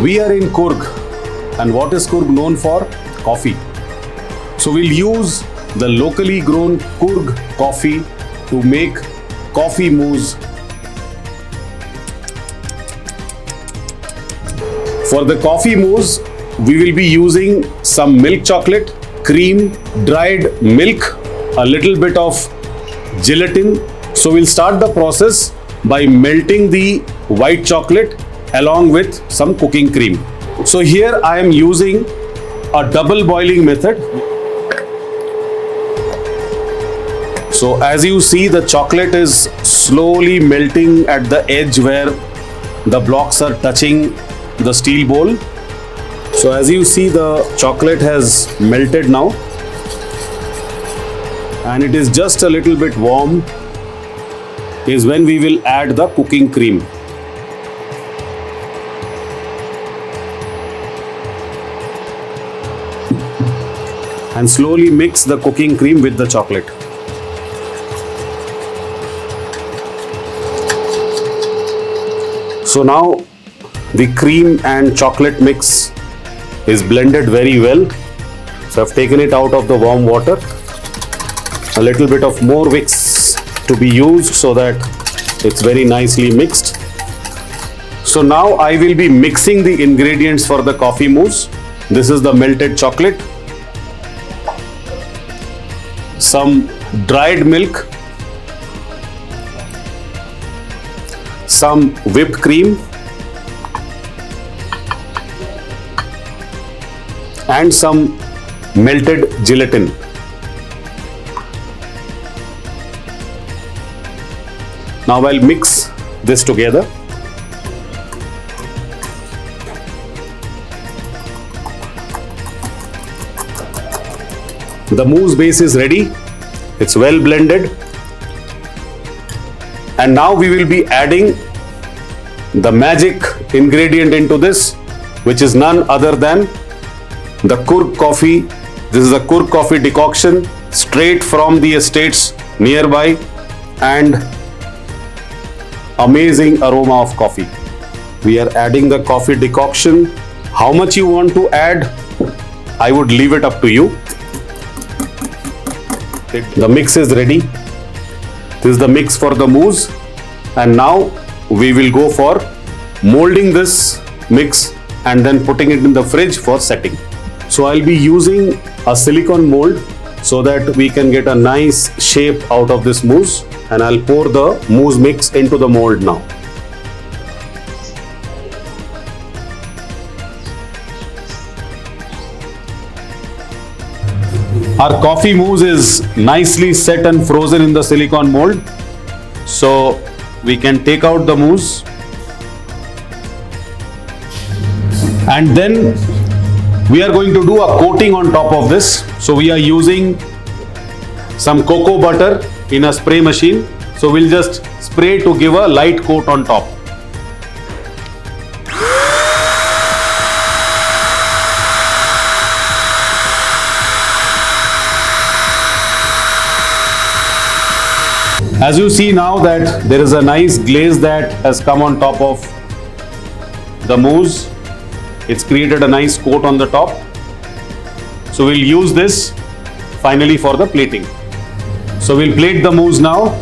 We are in Coorg, and what is Coorg known for? Coffee. So we'll use the locally grown Coorg coffee to make coffee mousse. For the coffee mousse, we will be using some milk chocolate, cream, dried milk, a little bit of gelatin. So we'll start the process by melting the white chocolate along with some cooking cream. So here I am using a double boiling method. So as you see, the chocolate is slowly melting at the edge where the blocks are touching the steel bowl. So as you see, the chocolate has melted now, and it is just a little bit warm is when we will add the cooking cream. And slowly mix the cooking cream with the chocolate. So now the cream and chocolate mix is blended very well. So I've taken it out of the warm water. A little bit of more mix to be used so that it's very nicely mixed. So now I will be mixing the ingredients for the coffee mousse. This is the melted chocolate, some dried milk, some whipped cream, and some melted gelatin. Now I'll mix this together. The mousse base is ready. It's well blended. And now we will be adding the magic ingredient into this, which is none other than the Coorg coffee. This is a Coorg coffee decoction straight from the estates nearby, and amazing aroma of coffee. We are adding the coffee decoction. How much you want to add, I would leave it up to you. The mix is ready. This is the mix for the mousse, and now we will go for molding this mix and then putting it in the fridge for setting. So I'll be using a silicone mold so that we can get a nice shape out of this mousse, and I'll pour the mousse mix into the mold now. Our coffee mousse is nicely set and frozen in the silicone mold. So we can take out the mousse, and then we are going to do a coating on top of this. So we are using some cocoa butter in a spray machine. So we'll just spray to give a light coat on top. As you see now that there is a nice glaze that has come on top of the mousse. It's created a nice coat on the top. So we'll use this finally for the plating. So we'll plate the mousse now.